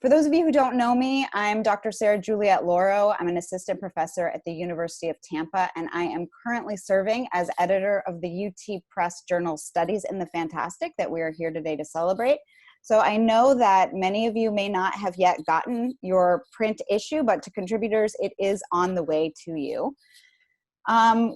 For those of you who don't know me, I'm Dr. Sarah Juliet Lauro. I'm an assistant professor at the University of Tampa, and I am currently serving as editor of the UT Press journal Studies in the Fantastic that we are here today to celebrate. So I know that many of you may not have yet gotten your print issue, but to contributors, it is on the way to you.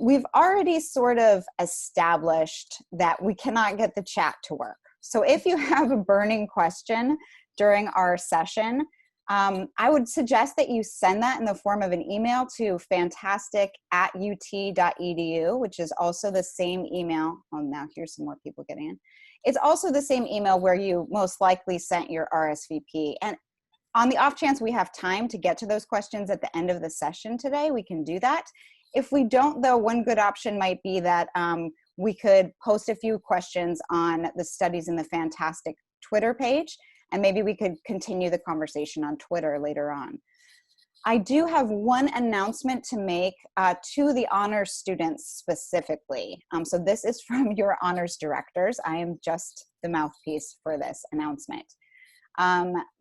We've already sort of established that we cannot get the chat to work. So if you have a burning question during our session, I would suggest that you send that in the form of an email to fantastic@ut.edu, which is also the same email. Oh, now here's some more people getting in. It's also the same email where you most likely sent your RSVP. And on the off chance we have time to get to those questions at the end of the session today, we can do that. If we don't, though, one good option might be that we could post a few questions on the Studies in the Fantastic Twitter page, and maybe we could continue the conversation on Twitter later on. I do have one announcement to make to the honors students specifically. So this is from your honors directors. I am just the mouthpiece for this announcement.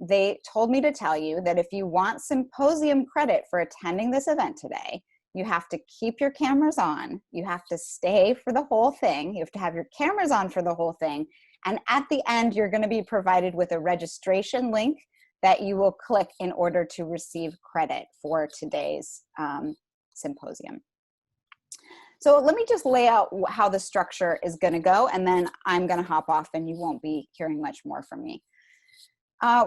They told me to tell you that if you want symposium credit for attending this event today, you have to keep your cameras on. You have to stay for the whole thing. You have to have your cameras on for the whole thing. And at the end, you're going to be provided with a registration link that you will click in order to receive credit for today's symposium. So let me just lay out how the structure is going to go, and then I'm going to hop off and you won't be hearing much more from me.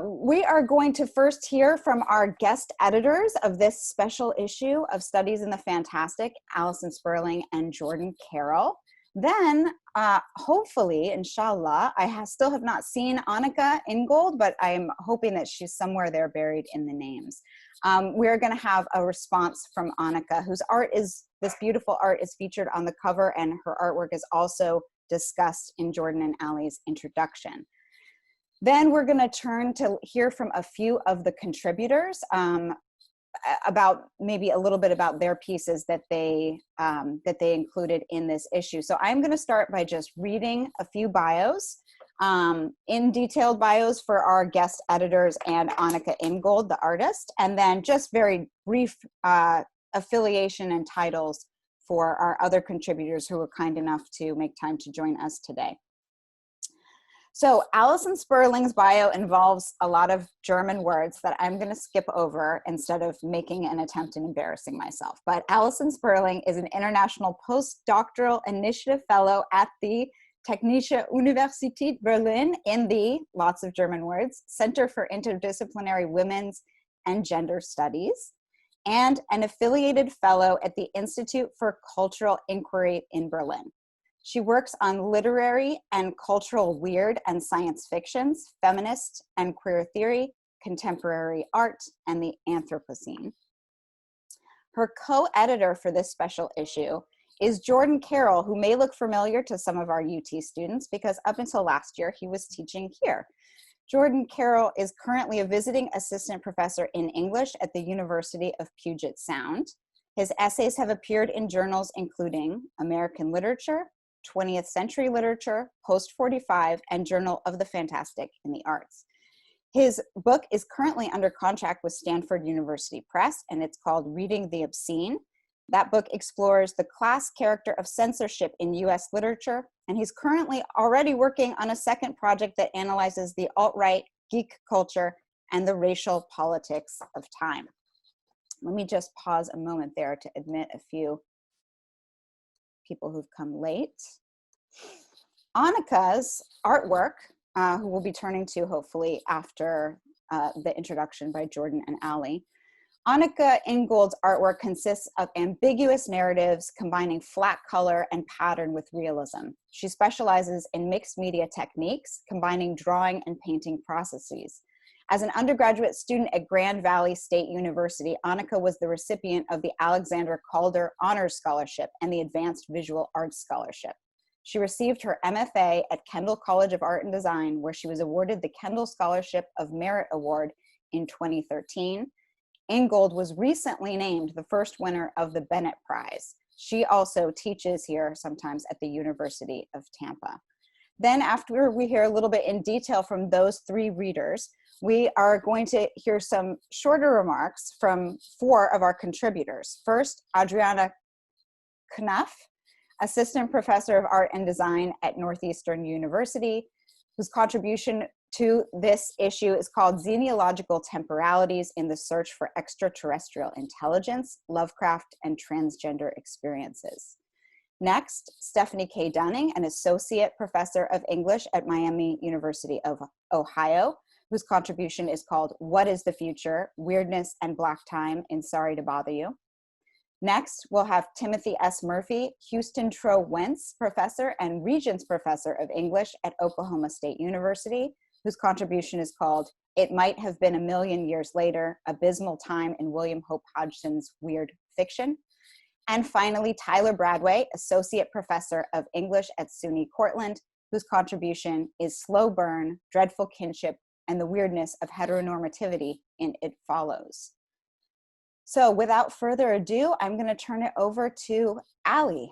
We are going to first hear from our guest editors of this special issue of Studies in the Fantastic, Alison Sperling and Jordan Carroll. Then, hopefully, inshallah, still have not seen Aneka Ingold, but I'm hoping that she's somewhere there buried in the names. We're going to have a response from Aneka, whose art is, this beautiful art is featured on the cover, and her artwork is also discussed in Jordan and Ali's introduction. Then we're going to turn to hear from a few of the contributors about maybe a little bit about their pieces that they included in this issue. So I'm going to start by just reading a few bios, in detailed bios for our guest editors and Aneka Ingold, the artist, and then just very brief affiliation and titles for our other contributors who were kind enough to make time to join us today. So Alison Sperling's bio involves a lot of German words that I'm going to skip over instead of making an attempt and embarrassing myself. But Alison Sperling is an international postdoctoral initiative fellow at the Technische Universität Berlin in the, lots of German words, Center for Interdisciplinary Women's and Gender Studies, and an affiliated fellow at the Institute for Cultural Inquiry in Berlin. She works on literary and cultural weird and science fictions, feminist and queer theory, contemporary art, and the Anthropocene. Her co-editor for this special issue is Jordan Carroll, who may look familiar to some of our UT students because up until last year, he was teaching here. Jordan Carroll is currently a visiting assistant professor in English at the University of Puget Sound. His essays have appeared in journals including American Literature, 20th Century Literature, Post 45, and Journal of the Fantastic in the Arts. His book is currently under contract with Stanford University Press, and it's called Reading the Obscene. That book explores the class character of censorship in US literature, and he's currently already working on a second project that analyzes the alt-right, geek culture, and the racial politics of time. Let me just pause a moment there to admit a few people who've come late. Aneka's artwork, who we'll be turning to hopefully after the introduction by Jordan and Ali. Aneka Ingold's artwork consists of ambiguous narratives combining flat color and pattern with realism. She specializes in mixed media techniques, combining drawing and painting processes. As an undergraduate student at Grand Valley State University, Aneka was the recipient of the Alexander Calder Honors Scholarship and the Advanced Visual Arts Scholarship. She received her MFA at Kendall College of Art and Design, where she was awarded the Kendall Scholarship of Merit Award in 2013. Ingold was recently named the first winner of the Bennet Prize. She also teaches here sometimes at the University of Tampa. Then after we hear a little bit in detail from those three readers, we are going to hear some shorter remarks from 4 of our contributors. First, Adriana Knaff, Assistant Professor of Art and Design at Northeastern University, whose contribution to this issue is called Xenological Temporalities in the Search for Extraterrestrial Intelligence, Lovecraft, and Transgender Experiences. Next, Stephanie K. Dunning, an Associate Professor of English at Miami University of Ohio, whose contribution is called What is the Future? Weirdness and Black Time in Sorry to Bother You. Next, we'll have Timothy S. Murphy, Houston Tro Wentz Professor and Regents Professor of English at Oklahoma State University, whose contribution is called It Might Have Been a Million Years Later, Abysmal Time in William Hope Hodgson's Weird Fiction. And finally, Tyler Bradway, Associate Professor of English at SUNY Cortland, whose contribution is Slow Burn, Dreadful Kinship, and the Weirdness of Heteronormativity in It Follows. So without further ado, I'm going to turn it over to Allie.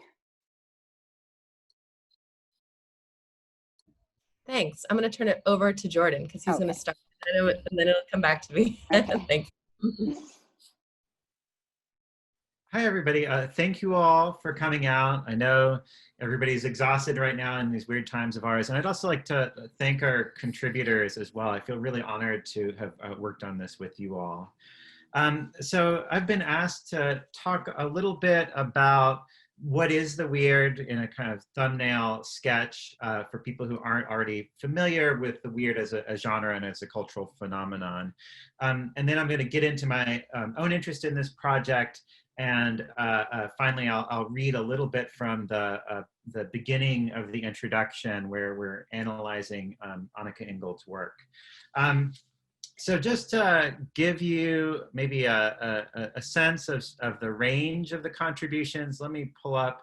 Thanks. I'm going to turn it over to Jordan because he's going to start, and then it'll come back to me. Okay. Thanks. Hi, everybody. Thank you all for coming out. I know everybody's exhausted right now in these weird times of ours. And I'd also like to thank our contributors as well. I feel really honored to have worked on this with you all. So I've been asked to talk a little bit about what is the weird in a kind of thumbnail sketch for people who aren't already familiar with the weird as a genre and as a cultural phenomenon. And then I'm going to get into my own interest in this project. And finally, I'll read a little bit from the beginning of the introduction where we're analyzing Aneka Ingold's work. So just to give you maybe a sense of the range of the contributions, let me pull up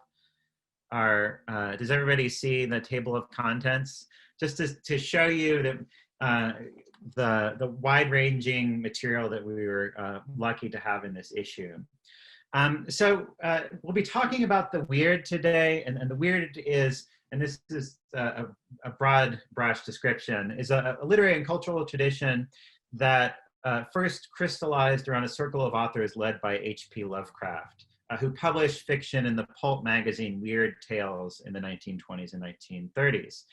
our, does everybody see the table of contents? Just to show you that the wide-ranging material that we were lucky to have in this issue. So we'll be talking about the weird today, and the weird is, and this is a broad brush description, is a literary and cultural tradition that first crystallized around a circle of authors led by H.P. Lovecraft, who published fiction in the pulp magazine Weird Tales in the 1920s and 1930s.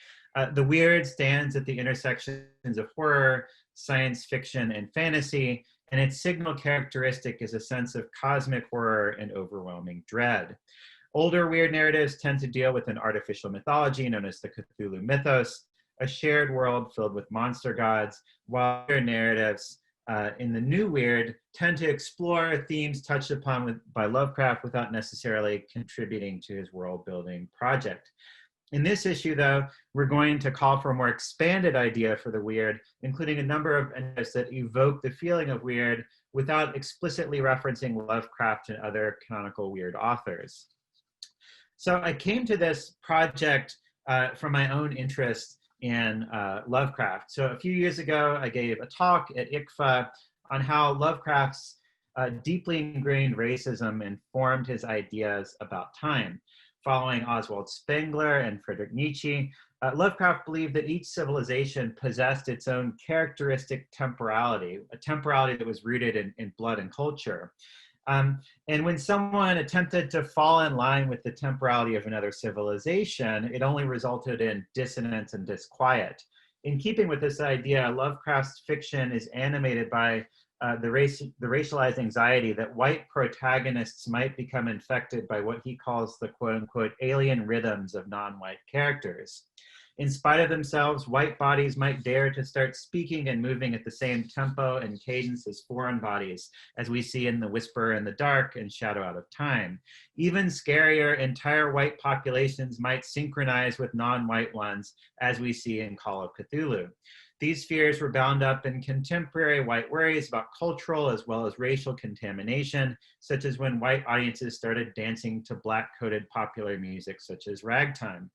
The weird stands at the intersections of horror, science fiction, and fantasy, and its signal characteristic is a sense of cosmic horror and overwhelming dread. Older weird narratives tend to deal with an artificial mythology known as the Cthulhu mythos, a shared world filled with monster gods, while weird narratives in the new weird tend to explore themes touched upon by Lovecraft without necessarily contributing to his world-building project. In this issue, though, we're going to call for a more expanded idea for the weird, including a number of ideas that evoke the feeling of weird without explicitly referencing Lovecraft and other canonical weird authors. So I came to this project from my own interest in Lovecraft. So a few years ago, I gave a talk at ICFA on how Lovecraft's deeply ingrained racism informed his ideas about time. Following Oswald Spengler and Friedrich Nietzsche, Lovecraft believed that each civilization possessed its own characteristic temporality, a temporality that was rooted in blood and culture. And when someone attempted to fall in line with the temporality of another civilization, it only resulted in dissonance and disquiet. In keeping with this idea, Lovecraft's fiction is animated by the racialized anxiety that white protagonists might become infected by what he calls the quote-unquote alien rhythms of non-white characters. In spite of themselves, white bodies might dare to start speaking and moving at the same tempo and cadence as foreign bodies, as we see in The Whisperer in the Dark and Shadow Out of Time. Even scarier, entire white populations might synchronize with non-white ones, as we see in Call of Cthulhu. These fears were bound up in contemporary white worries about cultural as well as racial contamination, such as when white audiences started dancing to black-coded popular music such as ragtime.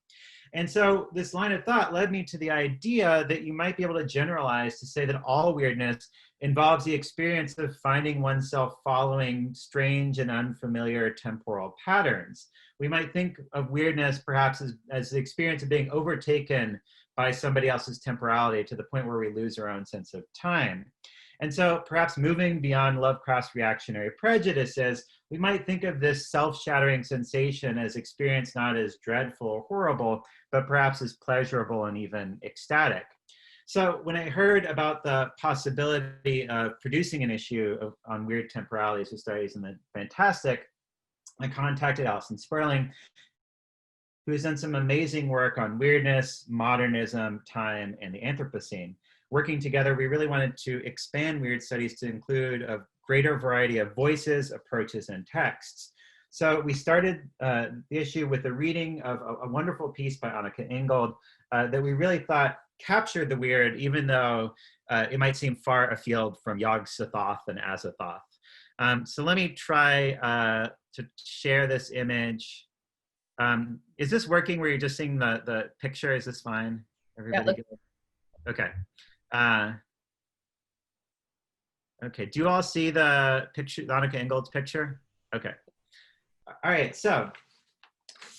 And so this line of thought led me to the idea that you might be able to generalize to say that all weirdness involves the experience of finding oneself following strange and unfamiliar temporal patterns. We might think of weirdness perhaps as the experience of being overtaken by somebody else's temporality to the point where we lose our own sense of time. And so perhaps moving beyond Lovecraft's reactionary prejudices, we might think of this self-shattering sensation as experienced not as dreadful or horrible, but perhaps as pleasurable and even ecstatic. So when I heard about the possibility of producing an issue on weird temporalities with studies in the Fantastic, I contacted Alison Sperling, who has done some amazing work on weirdness, modernism, time, and the Anthropocene. Working together, we really wanted to expand weird studies to include a greater variety of voices, approaches, and texts. So we started the issue with a reading of a wonderful piece by Aneka Ingold that we really thought captured the weird, even though it might seem far afield from Yog-Sothoth and Azathoth. So let me try to share this image. Is this working where you're just seeing the picture? Is this fine? Everybody good? Okay. Okay, do you all see the picture, Aneka Ingold's picture? Okay. All right, so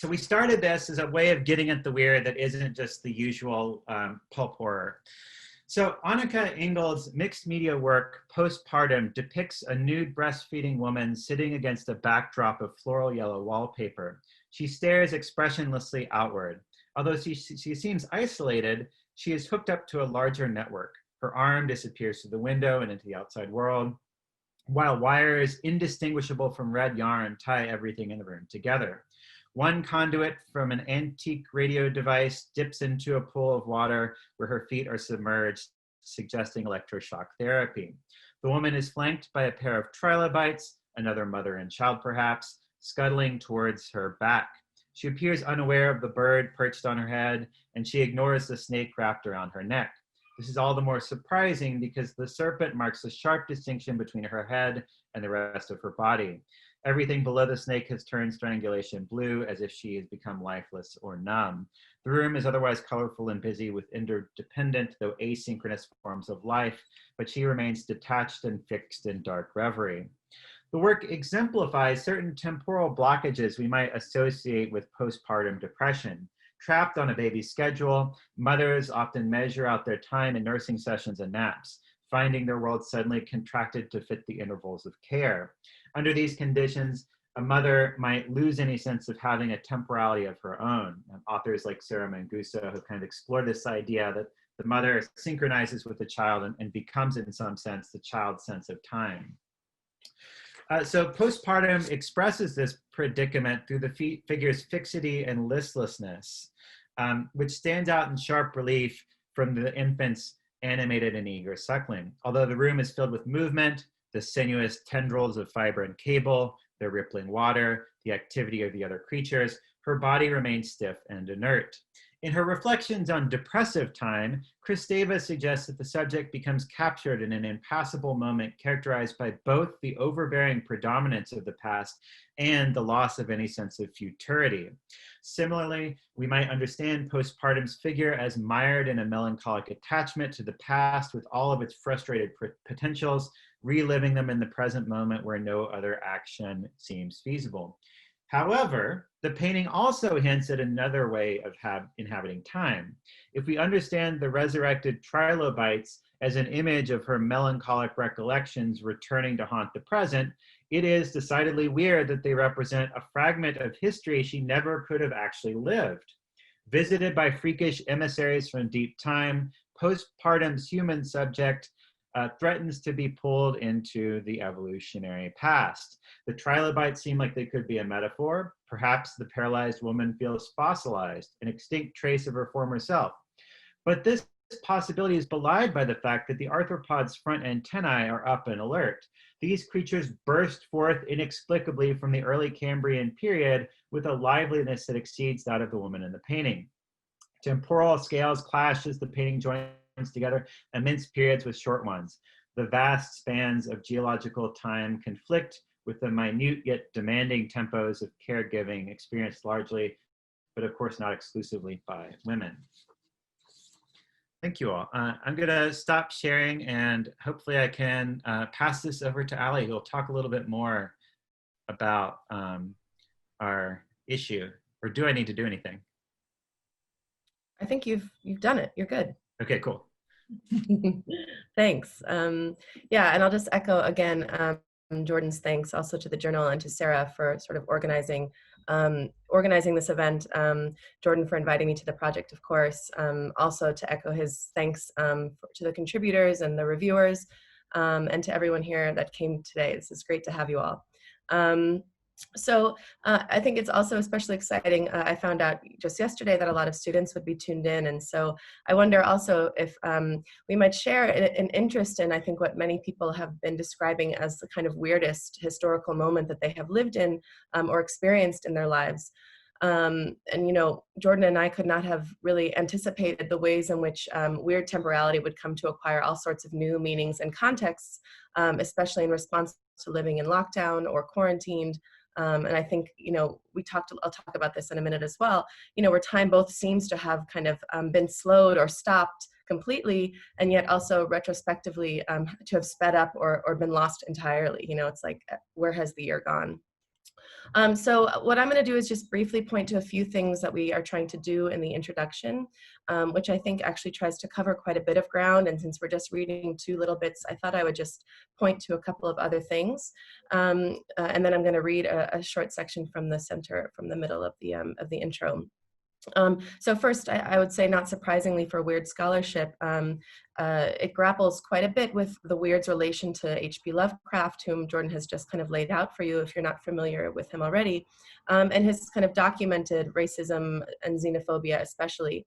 we started this as a way of getting at the weird that isn't just the usual pulp horror. So Aneka Ingold's mixed media work, Postpartum, depicts a nude breastfeeding woman sitting against a backdrop of floral yellow wallpaper. She stares expressionlessly outward. Although she seems isolated, she is hooked up to a larger network. Her arm disappears through the window and into the outside world, while wires indistinguishable from red yarn tie everything in the room together. One conduit from an antique radio device dips into a pool of water where her feet are submerged, suggesting electroshock therapy. The woman is flanked by a pair of trilobites, another mother and child perhaps, scuttling towards her back. She appears unaware of the bird perched on her head, and she ignores the snake wrapped around her neck. This is all the more surprising because the serpent marks a sharp distinction between her head and the rest of her body. Everything below the snake has turned strangulation blue, as if she has become lifeless or numb. The room is otherwise colorful and busy with interdependent, though asynchronous forms of life, but she remains detached and fixed in dark reverie. The work exemplifies certain temporal blockages we might associate with postpartum depression. Trapped on a baby's schedule, mothers often measure out their time in nursing sessions and naps, finding their world suddenly contracted to fit the intervals of care. Under these conditions, a mother might lose any sense of having a temporality of her own. And authors like Sarah Manguso have kind of explored this idea that the mother synchronizes with the child and becomes, in some sense, the child's sense of time. So postpartum expresses this predicament through the figure's fixity and listlessness, which stands out in sharp relief from the infant's animated and eager suckling. Although the room is filled with movement, the sinuous tendrils of fiber and cable, the rippling water, the activity of the other creatures, her body remains stiff and inert. In her reflections on depressive time, Kristeva suggests that the subject becomes captured in an impassable moment characterized by both the overbearing predominance of the past and the loss of any sense of futurity. Similarly, we might understand postpartum's figure as mired in a melancholic attachment to the past with all of its frustrated potentials, reliving them in the present moment where no other action seems feasible. However, the painting also hints at another way of inhabiting time. If we understand the resurrected trilobites as an image of her melancholic recollections returning to haunt the present, it is decidedly weird that they represent a fragment of history she never could have actually lived. Visited by freakish emissaries from deep time, postpartum's human subject threatens to be pulled into the evolutionary past. The trilobites seem like they could be a metaphor. Perhaps the paralyzed woman feels fossilized, an extinct trace of her former self. But this possibility is belied by the fact that the arthropod's front antennae are up and alert. These creatures burst forth inexplicably from the early Cambrian period with a liveliness that exceeds that of the woman in the painting. Temporal scales clash as the painting joins together immense periods with short ones. The vast spans of geological time conflict with the minute yet demanding tempos of caregiving experienced largely but of course not exclusively by women. Thank you all. I'm going to stop sharing, and hopefully I can pass this over to Ali, who will talk a little bit more about our issue. Or do I need to do anything? I think you've done it. You're good. Okay, cool. Thanks. Yeah, and I'll just echo again Jordan's thanks also to the journal and to Sarah for sort of organizing this event. Jordan for inviting me to the project, of course. Also to echo his thanks to the contributors and the reviewers, and to everyone here that came today. This is great to have you all. So I think it's also especially exciting. I found out just yesterday that a lot of students would be tuned in. And so I wonder also if we might share an interest in, I think, what many people have been describing as the kind of weirdest historical moment that they have lived in or experienced in their lives. And, you know, Jordan and I could not have really anticipated the ways in which weird temporality would come to acquire all sorts of new meanings and contexts, especially in response to living in lockdown or quarantined. And I think, you know, I'll talk about this in a minute as well, you know, where time both seems to have kind of been slowed or stopped completely, and yet also retrospectively to have sped up or been lost entirely. You know, it's like, where has the year gone? So what I'm going to do is just briefly point to a few things that we are trying to do in the introduction, which I think actually tries to cover quite a bit of ground. And since we're just reading 2 little bits, I thought I would just point to a couple of other things. And then I'm going to read a short section from the middle of the intro. So first, I would say, not surprisingly for weird scholarship, it grapples quite a bit with the weird's relation to H.P. Lovecraft, whom Jordan has just kind of laid out for you if you're not familiar with him already, and his kind of documented racism and xenophobia especially,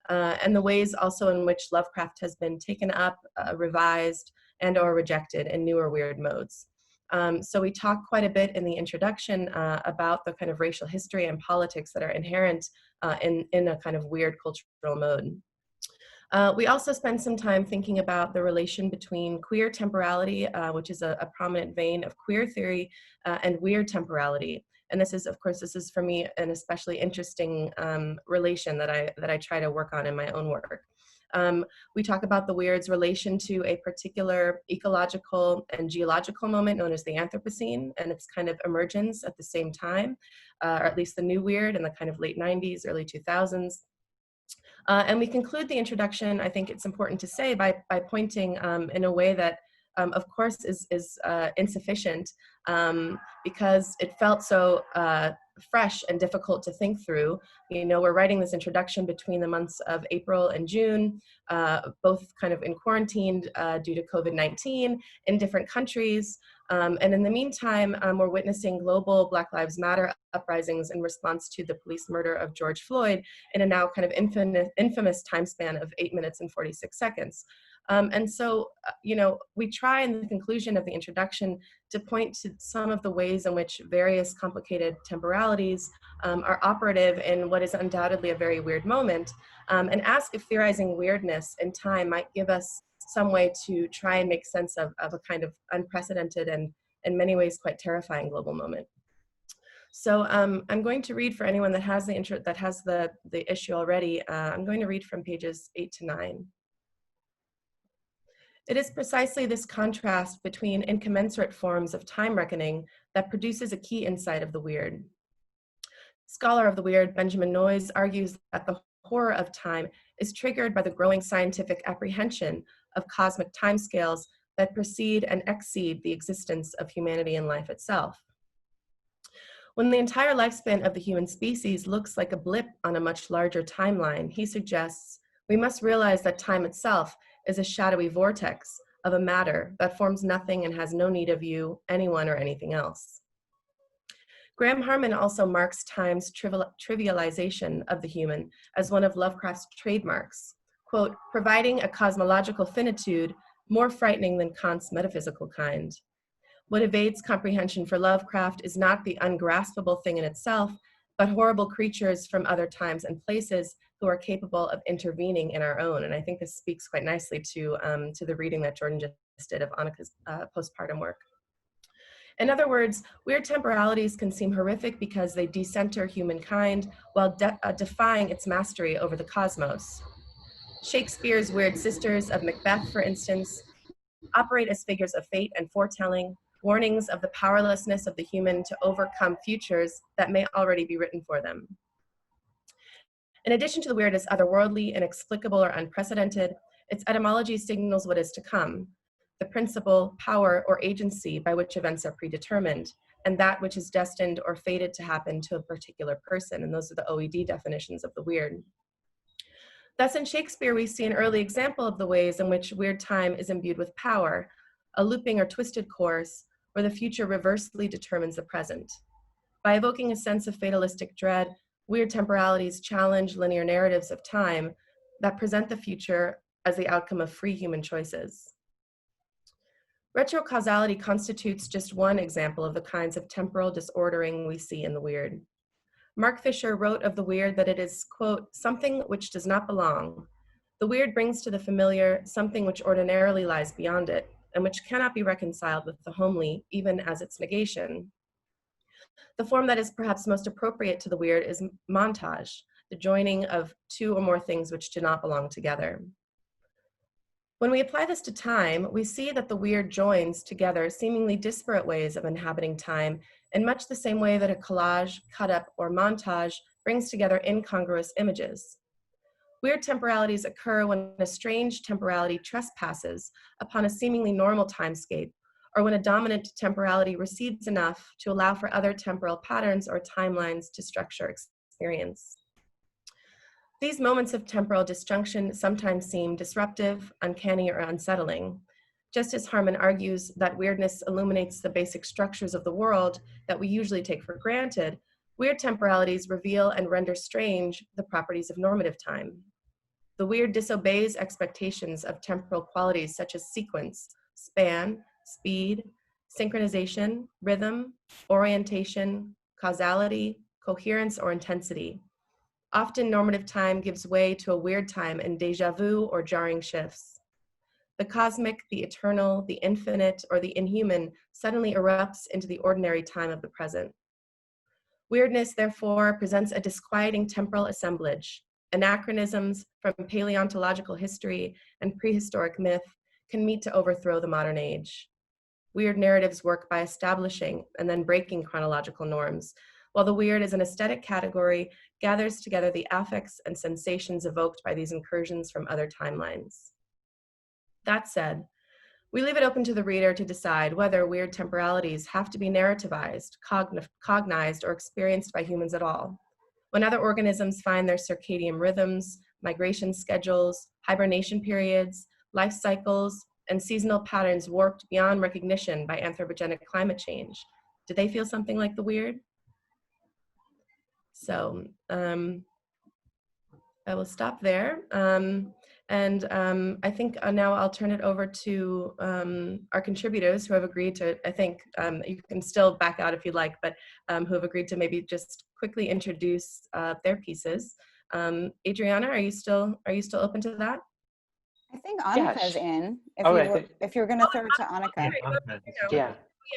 and the ways also in which Lovecraft has been taken up, revised, and or rejected in newer weird modes. So we talk quite a bit in the introduction about the kind of racial history and politics that are inherent in a kind of weird cultural mode. We also spend some time thinking about the relation between queer temporality, which is a prominent vein of queer theory, and weird temporality. And this is, of course, for me an especially interesting relation that I try to work on in my own work. We talk about the weird's relation to a particular ecological and geological moment known as the Anthropocene and its kind of emergence at the same time, or at least the new weird in the kind of late 90s, early 2000s. And we conclude the introduction, I think it's important to say, by pointing in a way that, of course, is insufficient because it felt so fresh and difficult to think through. You know, we're writing this introduction between the months of April and June, both kind of in quarantine due to COVID-19 in different countries. And in the meantime, we're witnessing global Black Lives Matter uprisings in response to the police murder of George Floyd in a now kind of infamous time span of 8 minutes and 46 seconds. And so, you know, we try in the conclusion of the introduction to point to some of the ways in which various complicated temporalities are operative in what is undoubtedly a very weird moment, and ask if theorizing weirdness in time might give us some way to try and make sense of a kind of unprecedented and in many ways quite terrifying global moment. So I'm going to read for anyone that has the issue already. I'm going to read from pages 8 to 9. It is precisely this contrast between incommensurate forms of time reckoning that produces a key insight of the weird. Scholar of the weird Benjamin Noyes argues that the horror of time is triggered by the growing scientific apprehension of cosmic timescales that precede and exceed the existence of humanity and life itself. When the entire lifespan of the human species looks like a blip on a much larger timeline, he suggests we must realize that time itself is a shadowy vortex of a matter that forms nothing and has no need of you, anyone, or anything else. Graham Harman also marks time's trivialization of the human as one of Lovecraft's trademarks, quote, providing a cosmological finitude more frightening than Kant's metaphysical kind. What evades comprehension for Lovecraft is not the ungraspable thing in itself, but horrible creatures from other times and places who are capable of intervening in our own. And I think this speaks quite nicely to the reading that Jordan just did of Aneka's postpartum work. In other words, weird temporalities can seem horrific because they decenter humankind while defying its mastery over the cosmos. Shakespeare's weird sisters of Macbeth, for instance, operate as figures of fate and foretelling, warnings of the powerlessness of the human to overcome futures that may already be written for them. In addition to the weird as otherworldly, inexplicable, or unprecedented, its etymology signals what is to come, the principle, power, or agency by which events are predetermined, and that which is destined or fated to happen to a particular person. And those are the OED definitions of the weird. Thus, in Shakespeare, we see an early example of the ways in which weird time is imbued with power, a looping or twisted course where the future reversely determines the present. By evoking a sense of fatalistic dread, weird temporalities challenge linear narratives of time that present the future as the outcome of free human choices. Retrocausality constitutes just one example of the kinds of temporal disordering we see in the weird. Mark Fisher wrote of the weird that it is, quote, something which does not belong. The weird brings to the familiar something which ordinarily lies beyond it, and which cannot be reconciled with the homely, even as its negation. The form that is perhaps most appropriate to the weird is montage, the joining of two or more things which do not belong together. When we apply this to time, we see that the weird joins together seemingly disparate ways of inhabiting time in much the same way that a collage, cut-up, or montage brings together incongruous images. Weird temporalities occur when a strange temporality trespasses upon a seemingly normal timescape, or when a dominant temporality recedes enough to allow for other temporal patterns or timelines to structure experience. These moments of temporal disjunction sometimes seem disruptive, uncanny, or unsettling. Just as Harman argues that weirdness illuminates the basic structures of the world that we usually take for granted, weird temporalities reveal and render strange the properties of normative time. The weird disobeys expectations of temporal qualities such as sequence, span, speed, synchronization, rhythm, orientation, causality, coherence, or intensity. Often normative time gives way to a weird time in déjà vu or jarring shifts. The cosmic, the eternal, the infinite, or the inhuman suddenly erupts into the ordinary time of the present. Weirdness, therefore, presents a disquieting temporal assemblage. Anachronisms from paleontological history and prehistoric myth can meet to overthrow the modern age. Weird narratives work by establishing and then breaking chronological norms, while the weird as an aesthetic category gathers together the affects and sensations evoked by these incursions from other timelines. That said, we leave it open to the reader to decide whether weird temporalities have to be narrativized, cognized, or experienced by humans at all. When other organisms find their circadian rhythms, migration schedules, hibernation periods, life cycles, and seasonal patterns warped beyond recognition by anthropogenic climate change, do they feel something like the weird? So I will stop there. I think now I'll turn it over to our contributors who have agreed to, I think you can still back out if you'd like, but who have agreed to maybe just quickly introduce their pieces. Adriana, are you still open to that? I think Aneka's in. If you're going to throw it to Aneka.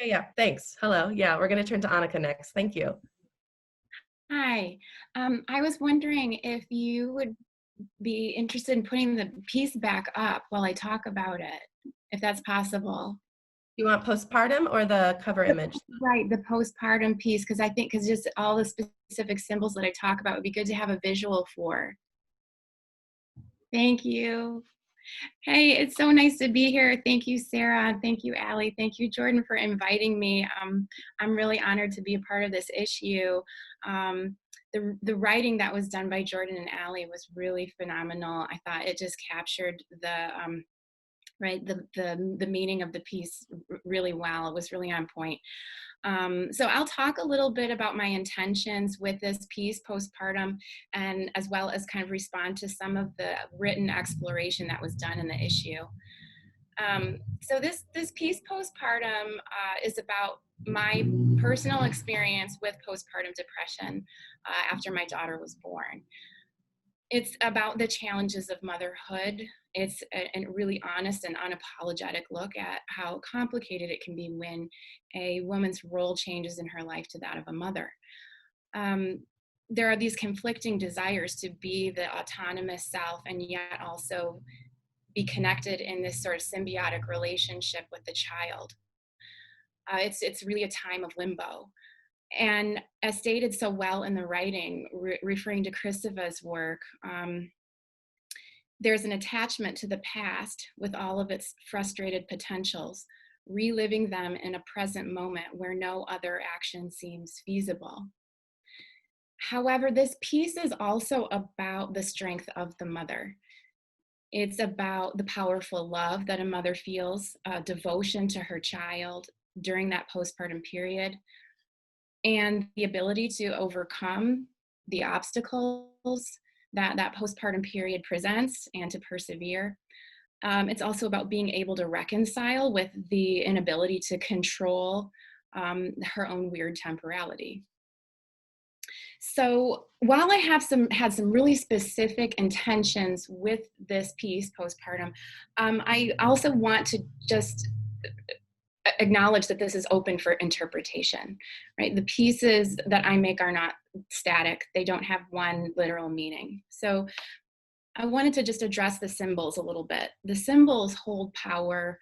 Yeah, thanks. Hello. Yeah, we're going to turn to Aneka next. Thank you. Hi. I was wondering if you would be interested in putting the piece back up while I talk about it, if that's possible. You want postpartum or the cover image? Right, the postpartum piece, because just all the specific symbols that I talk about would be good to have a visual for. Thank you. Hey, it's so nice to be here. Thank you, Sarah. Thank you, Allie. Thank you, Jordan, for inviting me. I'm really honored to be a part of this issue. The writing that was done by Jordan and Allie was really phenomenal. I thought it just captured the meaning of the piece really well. It was really on point. So I'll talk a little bit about my intentions with this piece, postpartum, and as well as kind of respond to some of the written exploration that was done in the issue. So this piece, postpartum, is about my personal experience with postpartum depression after my daughter was born. It's about the challenges of motherhood. It's a really honest and unapologetic look at how complicated it can be when a woman's role changes in her life to that of a mother. There are these conflicting desires to be the autonomous self and yet also be connected in this sort of symbiotic relationship with the child. It's really a time of limbo. And as stated so well in the writing, referring to Kristova's work, there's an attachment to the past with all of its frustrated potentials, reliving them in a present moment where no other action seems feasible. However, this piece is also about the strength of the mother. It's about the powerful love that a mother feels, devotion to her child during that postpartum period, and the ability to overcome the obstacles that that postpartum period presents and to persevere. It's also about being able to reconcile with the inability to control her own weird temporality. So while I have had some really specific intentions with this piece, postpartum, I also want to just acknowledge that this is open for interpretation, right? The pieces that I make are not static. They don't have one literal meaning. So I wanted to just address the symbols a little bit. The symbols hold power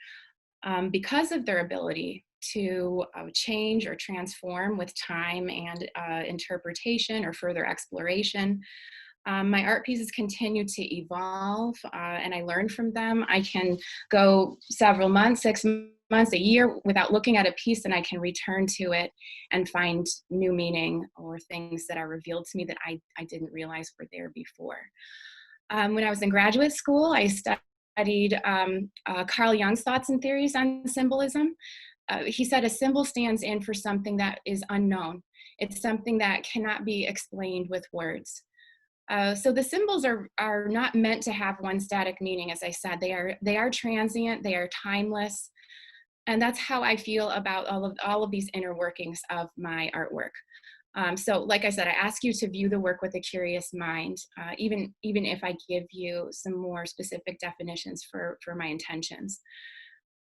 because of their ability to change or transform with time and interpretation or further exploration. My art pieces continue to evolve and I learn from them. I can go several months, 6 months, a year without looking at a piece, and I can return to it and find new meaning or things that are revealed to me that I didn't realize were there before. When I was in graduate school, I studied Carl Jung's thoughts and theories on symbolism. He said a symbol stands in for something that is unknown. It's something that cannot be explained with words. So the symbols are not meant to have one static meaning. As I said, they are transient, they are timeless, and that's how I feel about all of these inner workings of my artwork. So like I said, I ask you to view the work with a curious mind, even if I give you some more specific definitions for my intentions.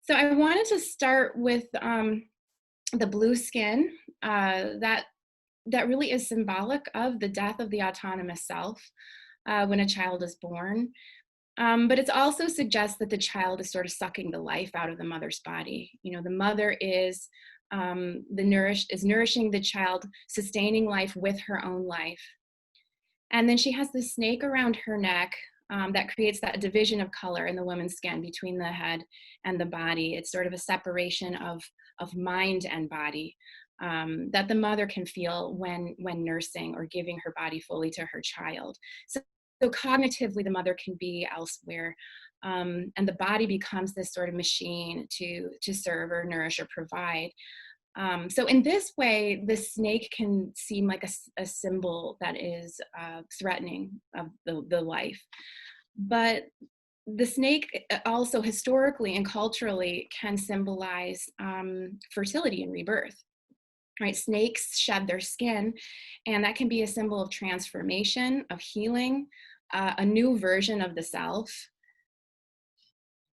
So I wanted to start with the blue skin, that really is symbolic of the death of the autonomous self when a child is born. But it also suggests that the child is sort of sucking the life out of the mother's body. You know, the mother is nourishing the child, sustaining life with her own life. And then she has the snake around her neck that creates that division of color in the woman's skin between the head and the body. It's sort of a separation of mind and body that the mother can feel when nursing or giving her body fully to her child. So cognitively, the mother can be elsewhere, and the body becomes this sort of machine to serve or nourish or provide. So in this way, the snake can seem like a symbol that is threatening of the life. But the snake also historically and culturally can symbolize fertility and rebirth. Right? Snakes shed their skin, and that can be a symbol of transformation, of healing, a new version of the self.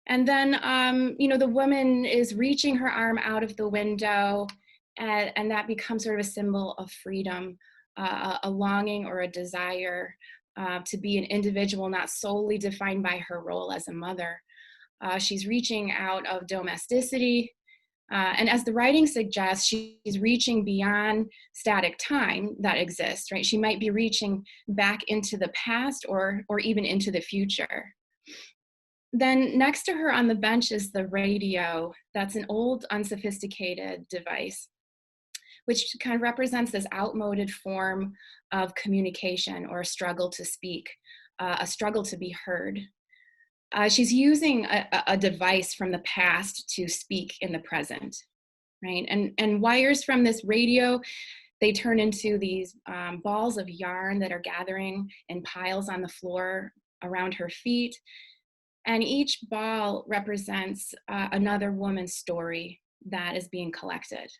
And then, you know, the woman is reaching her arm out of the window, and that becomes sort of a symbol of freedom, a longing or a desire to be an individual, not solely defined by her role as a mother. She's reaching out of domesticity. And as the writing suggests, she's reaching beyond static time that exists, right? She might be reaching back into the past or even into the future. Then next to her on the bench is the radio. That's an old, unsophisticated device, which kind of represents this outmoded form of communication or a struggle to speak, a struggle to be heard. She's using a device from the past to speak in the present, right? And wires from this radio, they turn into these balls of yarn that are gathering in piles on the floor around her feet. And each ball represents another woman's story that is being collected.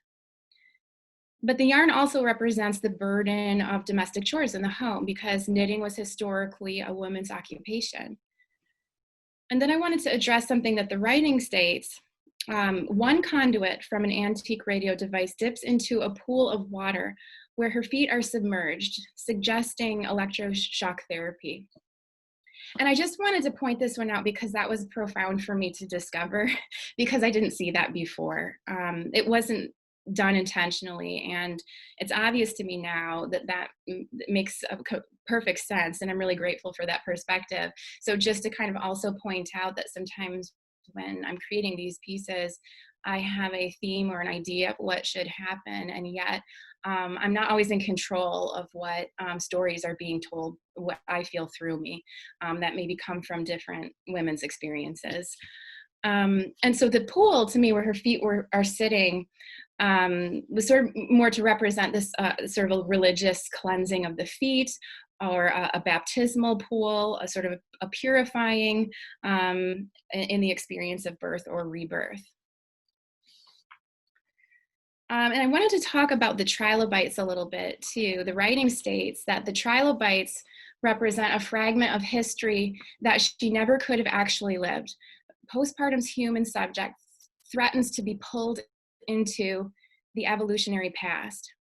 But the yarn also represents the burden of domestic chores in the home, because knitting was historically a woman's occupation. And then I wanted to address something that the writing states. One conduit from an antique radio device dips into a pool of water where her feet are submerged, suggesting electroshock therapy. And I just wanted to point this one out because that was profound for me to discover, because I didn't see that before. It wasn't done intentionally, and it's obvious to me now that that makes perfect sense, and I'm really grateful for that perspective. So just to kind of also point out that sometimes when I'm creating these pieces, I have a theme or an idea of what should happen, and yet I'm not always in control of what stories are being told, what I feel through me, that maybe come from different women's experiences. And so the pool, to me, where her feet are sitting, was sort of more to represent this sort of a religious cleansing of the feet, or a baptismal pool, a sort of a purifying in the experience of birth or rebirth. And I wanted to talk about the trilobites a little bit too. The writing states that the trilobites represent a fragment of history that she never could have actually lived. Postpartum's human subject threatens to be pulled into the evolutionary past.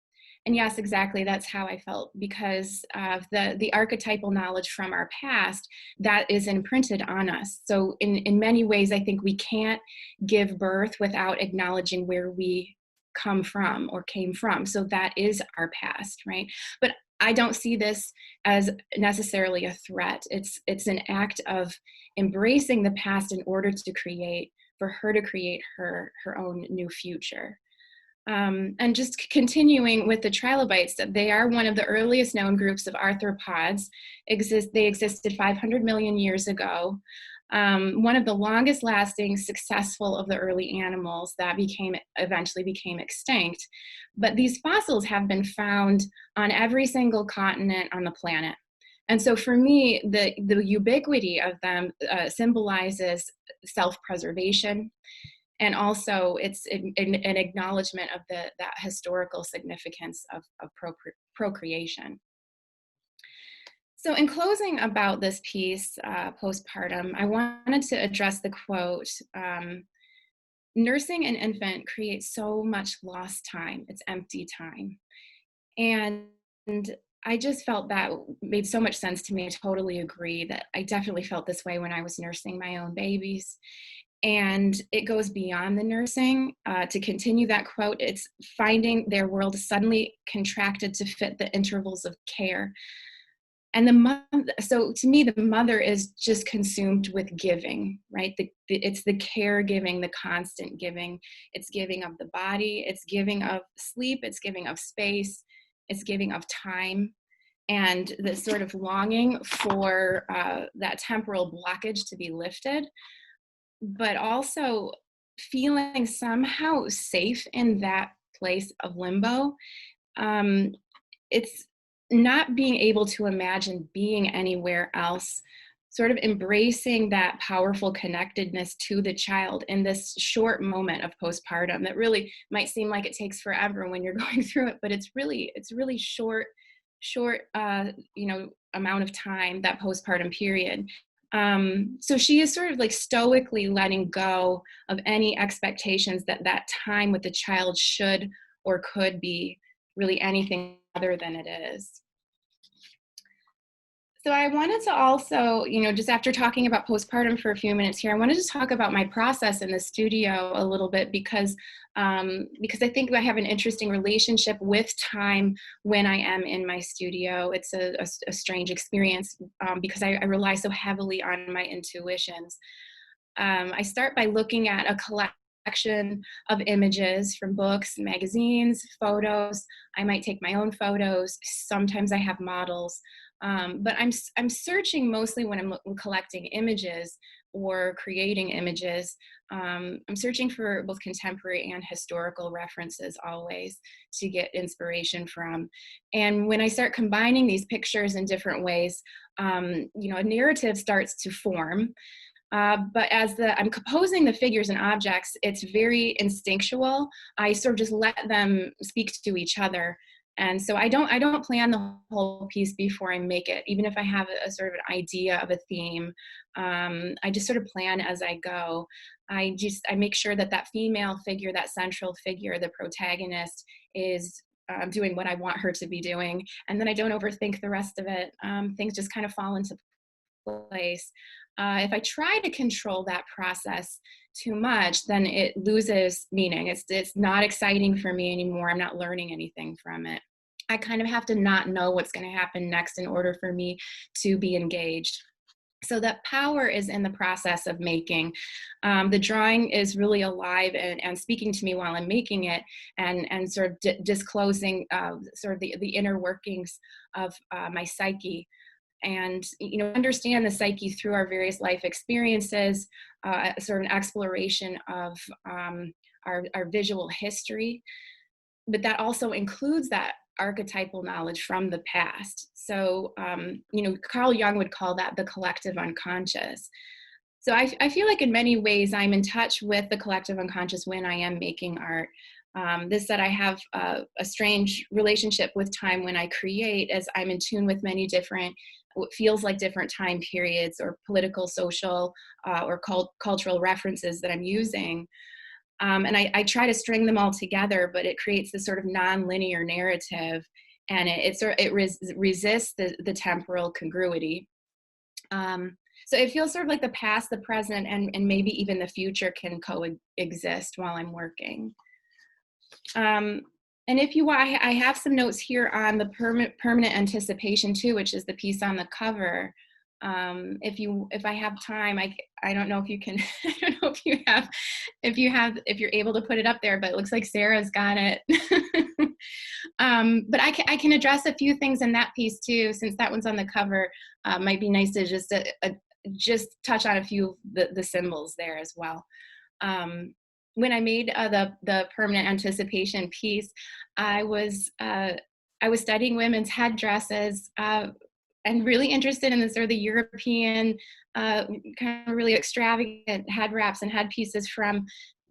And yes, exactly, that's how I felt, because of the archetypal knowledge from our past that is imprinted on us. So in many ways, I think we can't give birth without acknowledging where we come from or came from. So that is our past, right? But I don't see this as necessarily a threat. It's an act of embracing the past in order to create, for her to create her own new future. And just continuing with the trilobites, they are one of the earliest known groups of arthropods. They existed 500 million years ago. One of the longest lasting successful of the early animals that eventually became extinct. But these fossils have been found on every single continent on the planet. And so for me, the ubiquity of them symbolizes self-preservation. And also it's an acknowledgement of that historical significance of procreation. So in closing about this piece, postpartum, I wanted to address the quote, nursing an infant creates so much lost time, it's empty time. And I just felt that made so much sense to me. I totally agree that I definitely felt this way when I was nursing my own babies. And it goes beyond the nursing. To continue that quote, it's finding their world suddenly contracted to fit the intervals of care. And so to me, the mother is just consumed with giving, right? It's the caregiving, the constant giving. It's giving of the body, it's giving of sleep, it's giving of space, it's giving of time, and the sort of longing for that temporal blockage to be lifted, but also feeling somehow safe in that place of limbo. It's not being able to imagine being anywhere else, sort of embracing that powerful connectedness to the child in this short moment of postpartum that really might seem like it takes forever when you're going through it, but it's really short amount of time, that postpartum period. So she is sort of like stoically letting go of any expectations that time with the child should or could be really anything other than it is. So I wanted to also, just after talking about postpartum for a few minutes here, I wanted to talk about my process in the studio a little bit because I think I have an interesting relationship with time when I am in my studio. It's a strange experience because I rely so heavily on my intuitions. I start by looking at a collection of images from books, magazines, photos. I might take my own photos. Sometimes I have models. But I'm searching mostly when I'm collecting images or creating images. I'm searching for both contemporary and historical references always to get inspiration from. And when I start combining these pictures in different ways, a narrative starts to form. But as I'm composing the figures and objects, it's very instinctual. I sort of just let them speak to each other. And so I don't plan the whole piece before I make it, even if I have a sort of an idea of a theme. I just sort of plan as I go. I make sure that that female figure, that central figure, the protagonist, is doing what I want her to be doing. And then I don't overthink the rest of it. Things just kind of fall into place. If I try to control that process too much, then it loses meaning. It's not exciting for me anymore. I'm not learning anything from it. I kind of have to not know what's going to happen next in order for me to be engaged. So that power is in the process of making. The drawing is really alive and speaking to me while I'm making it, and sort of disclosing sort of the inner workings of my psyche. And understand the psyche through our various life experiences, sort of an exploration of our visual history, but that also includes that archetypal knowledge from the past. So Carl Jung would call that the collective unconscious. So I feel like in many ways I'm in touch with the collective unconscious when I am making art. This that I have a strange relationship with time when I create, as I'm in tune with many different, what feels like different time periods or political, social, or cultural references that I'm using. And I try to string them all together, but it creates this sort of non-linear narrative, and it resists the temporal congruity. So it feels sort of like the past, the present, and maybe even the future can coexist while I'm working. And if you want, I have some notes here on the permanent anticipation too, which is the piece on the cover. If I have time, I don't know if you can, I don't know if you're able to put it up there, but it looks like Sarah's got it. But I can address a few things in that piece too, since that one's on the cover. Might be nice to just touch on a few of the symbols there as well. When I made the permanent anticipation piece, I was studying women's headdresses and really interested in the sort of the European kind of really extravagant head wraps and headpieces from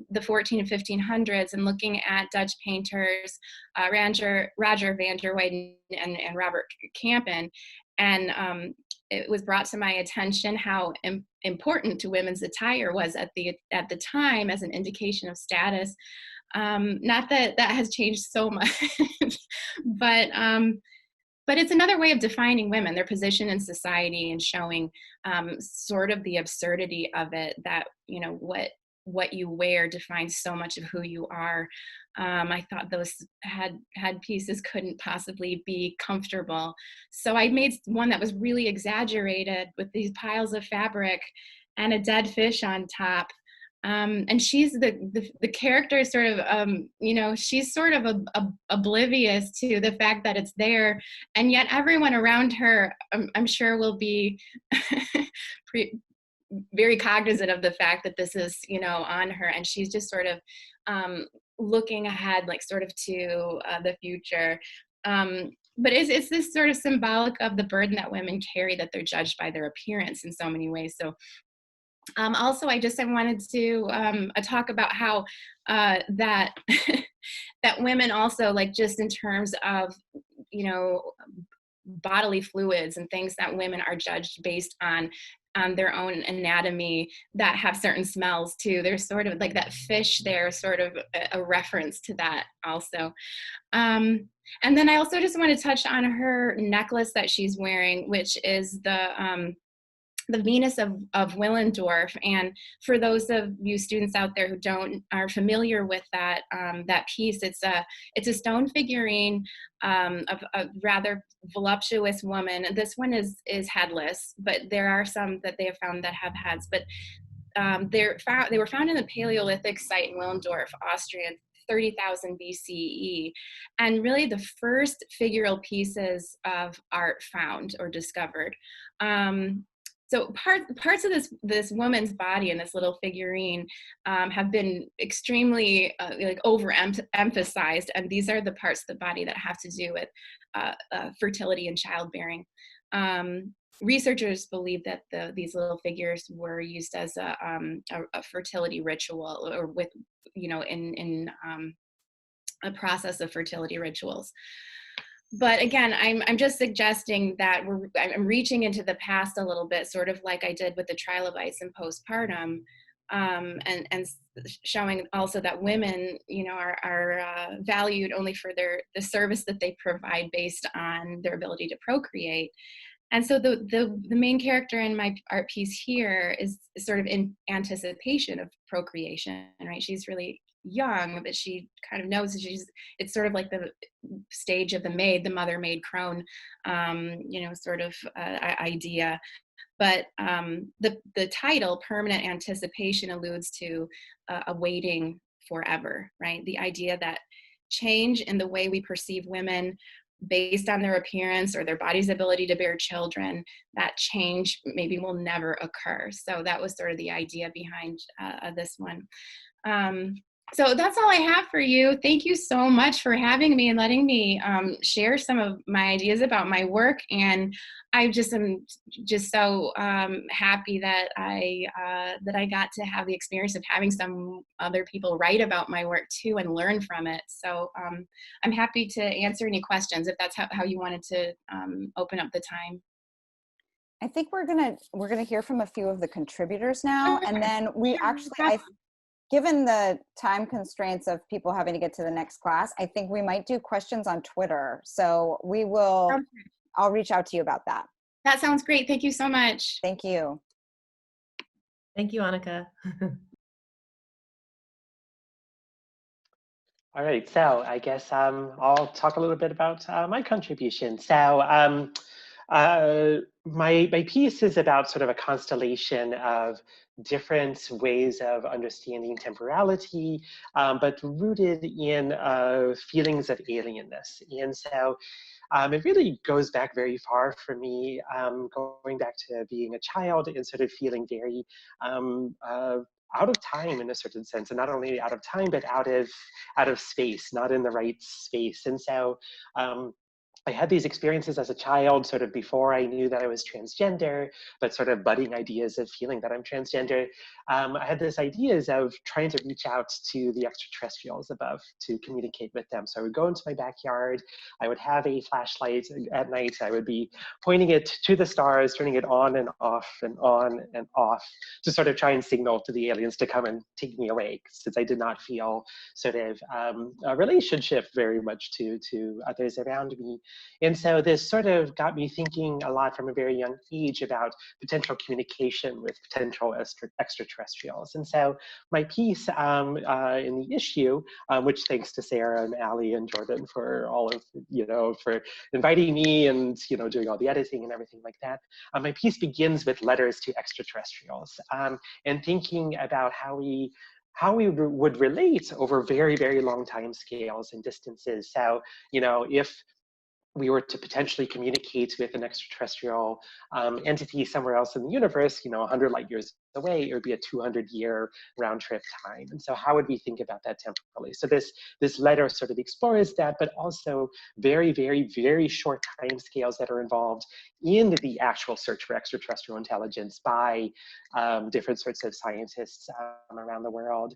the 14 and 1500s, and looking at Dutch painters Roger van der Weyden and Robert Campen, and it was brought to my attention how important to women's attire was at the time as an indication of status. Not that has changed so much, but it's another way of defining women, their position in society, and showing sort of the absurdity of it, that what you wear defines so much of who you are. I thought those headpieces couldn't possibly be comfortable. So I made one that was really exaggerated with these piles of fabric and a dead fish on top. And she's the character is sort of, she's sort of oblivious to the fact that it's there. And yet everyone around her, I'm sure, will be very cognizant of the fact that this is, on her, and she's just sort of looking ahead, like sort of to the future. But it's this sort of symbolic of the burden that women carry, that they're judged by their appearance in so many ways. So also, I wanted to talk about how that that women also, like, just in terms of bodily fluids and things, that women are judged based on their own anatomy, that have certain smells too. There's sort of like that fish there, sort of a reference to that also. And then I also just want to touch on her necklace that she's wearing, which is the Venus of Willendorf. And for those of you students out there who are familiar with that piece, it's a stone figurine of a rather voluptuous woman. And this one is headless, but there are some that they have found that have heads. But they were found in the Paleolithic site in Willendorf, Austria, 30,000 BCE, and really the first figural pieces of art found or discovered. So parts of this woman's body in this little figurine have been extremely overemphasized, and these are the parts of the body that have to do with fertility and childbearing. researchers believe that these little figures were used as a fertility ritual, or with, in a process of fertility rituals. But again, I'm just suggesting that I'm reaching into the past a little bit, sort of like I did with the trilobites and postpartum, and showing also that women, are valued only for the service that they provide based on their ability to procreate. And so the main character in my art piece here is sort of in anticipation of procreation, right? She's really young, but she kind of knows it's sort of like the stage of the mother maid crone, sort of idea. But the title, Permanent Anticipation, alludes to awaiting forever, right? The idea that change in the way we perceive women based on their appearance or their body's ability to bear children, that change maybe will never occur. So that was sort of the idea behind this one. So that's all I have for you. Thank you so much for having me and letting me share some of my ideas about my work. And I just am just so happy that I got to have the experience of having some other people write about my work too and learn from it. So I'm happy to answer any questions if that's how you wanted to open up the time. I think we're gonna hear from a few of the contributors now, and then we actually, given the time constraints of people having to get to the next class, I think we might do questions on Twitter. So I'll reach out to you about that. That sounds great. Thank you so much. Thank you. Thank you, Aneka. All right, so I guess I'll talk a little bit about my contribution. So my piece is about sort of a constellation of different ways of understanding temporality, but rooted in feelings of alienness. And so it really goes back very far for me, going back to being a child and sort of feeling very out of time in a certain sense, and not only out of time, but out of space, not in the right space. And so I had these experiences as a child, sort of before I knew that I was transgender, but sort of budding ideas of feeling that I'm transgender. I had these ideas of trying to reach out to the extraterrestrials above to communicate with them. So I would go into my backyard, I would have a flashlight at night, I would be pointing it to the stars, turning it on and off and on and off to sort of try and signal to the aliens to come and take me away, since I did not feel sort of a relationship very much to others around me. And so this sort of got me thinking a lot from a very young age about potential communication with potential extraterrestrials. And so my piece in the issue, which thanks to Sarah and Allie and Jordan for all of, for inviting me and, doing all the editing and everything like that. My piece begins with letters to extraterrestrials and thinking about how we would relate over very, very long time scales and distances. So, if we were to potentially communicate with an extraterrestrial entity somewhere else in the universe, 100 light years away, it would be a 200-year round trip time. And so how would we think about that temporally? So this letter sort of explores that, but also very, very, very short time scales that are involved in the actual search for extraterrestrial intelligence by different sorts of scientists around the world.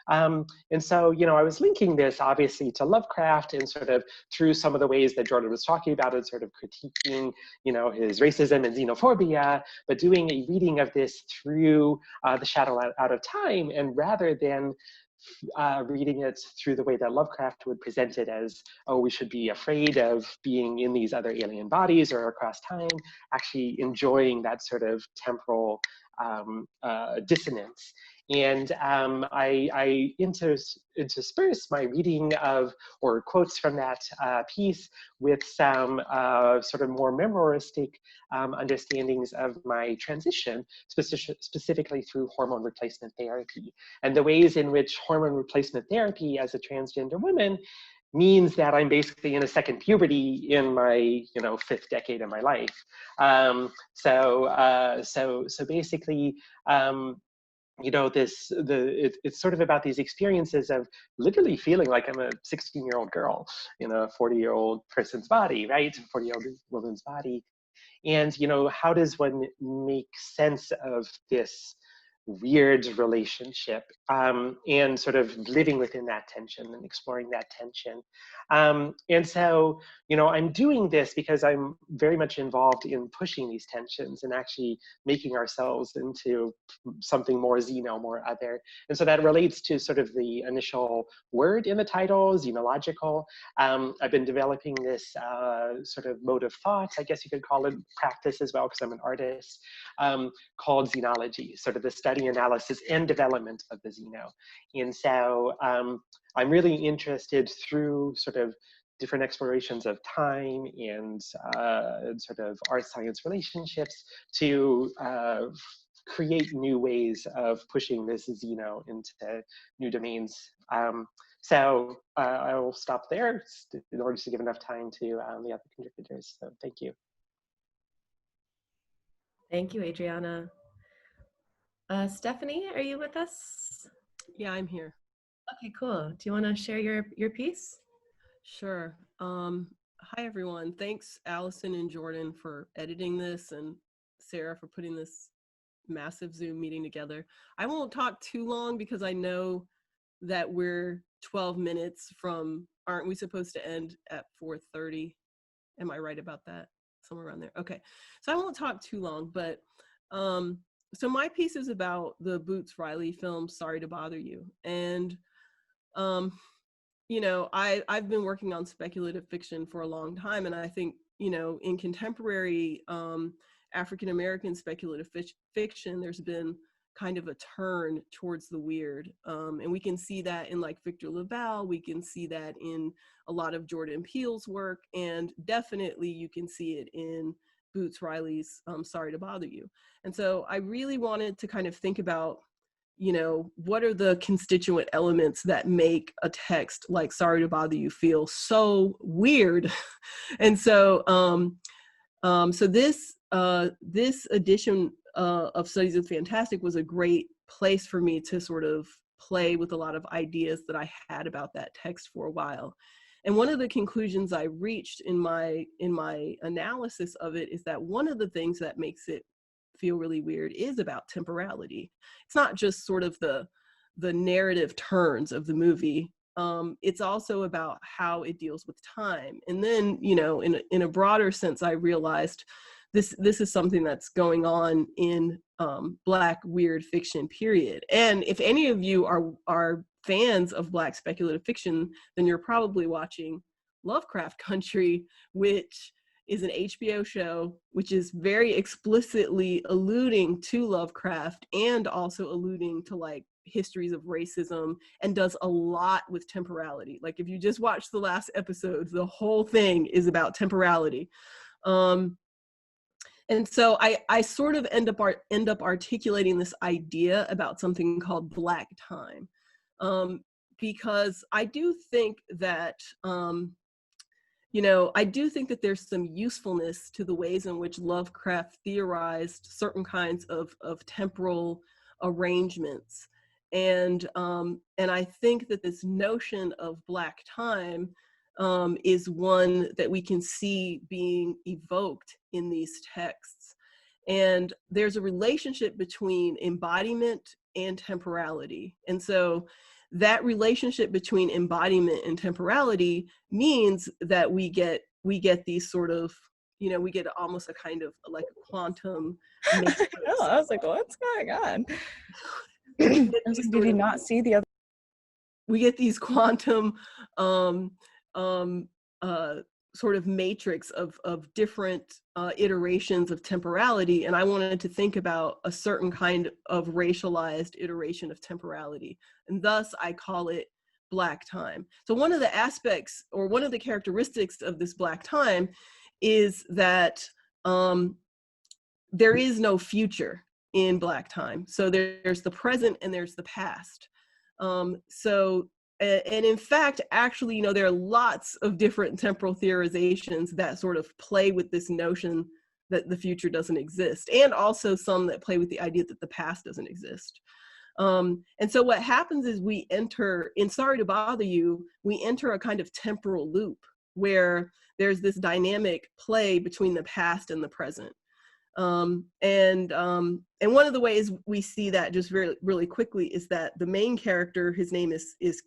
And so, I was linking this obviously to Lovecraft and sort of through some of the ways that Jordan was talking about it, sort of critiquing, his racism and xenophobia, but doing a reading of this through The Shadow Out of Time, and rather than reading it through the way that Lovecraft would present it as, oh, we should be afraid of being in these other alien bodies or across time, actually enjoying that sort of temporal dissonance. And I intersperse my reading of, or quotes from that piece with some sort of more memoristic understandings of my transition, specifically through hormone replacement therapy, and the ways in which hormone replacement therapy as a transgender woman means that I'm basically in a second puberty in my, 5th decade of my life. So basically, it's sort of about these experiences of literally feeling like I'm a 16-year-old girl in a 40-year-old person's body, right? 40-year-old woman's body. And, you know, how does one make sense of this weird relationship, and sort of living within that tension and exploring that tension. And so, you know, I'm doing this because I'm very much involved in pushing these tensions and actually making ourselves into something more xeno, more other. And so that relates to sort of the initial word in the title, xenological. I've been developing this sort of mode of thought, I guess you could call it, practice as well, because I'm an artist, called xenology, sort of the study, analysis, and development of the xeno. And so I'm really interested through sort of different explorations of time and sort of art-science relationships to create new ways of pushing this xeno into new domains. So I will stop there in order to give enough time to the other contributors. So thank you. Thank you, Adriana. Stephanie, are you with us? Yeah, I'm here. Okay, cool. Do you want to share your piece? Sure. Hi, everyone. Thanks, Allison and Jordan, for editing this, and Sarah for putting this massive Zoom meeting together. I won't talk too long because I know that we're 12 minutes from, aren't we supposed to end at 4:30? Am I right about that? Somewhere around there. Okay. So I won't talk too long, but so my piece is about the Boots Riley film, Sorry to Bother You. And, you know, I've been working on speculative fiction for a long time. And I think, you know, in contemporary African-American speculative fiction, there's been kind of a turn towards the weird. And we can see that in like Victor LaValle, we can see that in a lot of Jordan Peele's work, and definitely you can see it in Boots Riley's Sorry to Bother You. And so I really wanted to kind of think about, you know, what are the constituent elements that make a text like Sorry to Bother You feel so weird? And so, so this edition of Studies of the Fantastic was a great place for me to sort of play with a lot of ideas that I had about that text for a while. And one of the conclusions I reached in my analysis of it is that one of the things that makes it feel really weird is about temporality. It's not just sort of the narrative turns of the movie. It's also about how it deals with time. And then, you know, in a broader sense, I realized this is something that's going on in Black weird fiction, period. And if any of you are fans of Black speculative fiction, then you're probably watching Lovecraft Country, which is an HBO show, which is very explicitly alluding to Lovecraft and also alluding to like histories of racism, and does a lot with temporality. Like if you just watch the last episode, the whole thing is about temporality. And so I sort of end up articulating this idea about something called Black time, because I do think that, you know, I do think that there's some usefulness to the ways in which Lovecraft theorized certain kinds of temporal arrangements. And I think that this notion of Black time is one that we can see being evoked in these texts. And there's a relationship between embodiment and temporality. And so that relationship between embodiment and temporality means that we get these sort of, you know, we get almost a kind of like a quantum matrix. Oh, I was like, what's going on? Did you not see the other? We get these quantum sort of matrix of different iterations of temporality. And I wanted to think about a certain kind of racialized iteration of temporality. And thus I call it Black time. So one of the aspects, or one of the characteristics of this Black time is that there is no future in Black time. So there's the present and there's the past. And in fact, actually, you know, there are lots of different temporal theorizations that sort of play with this notion that the future doesn't exist, and also some that play with the idea that the past doesn't exist. And so what happens is we enter, in Sorry to Bother You, we enter a kind of temporal loop where there's this dynamic play between the past and the present. And one of the ways we see that just really quickly is that the main character, his name is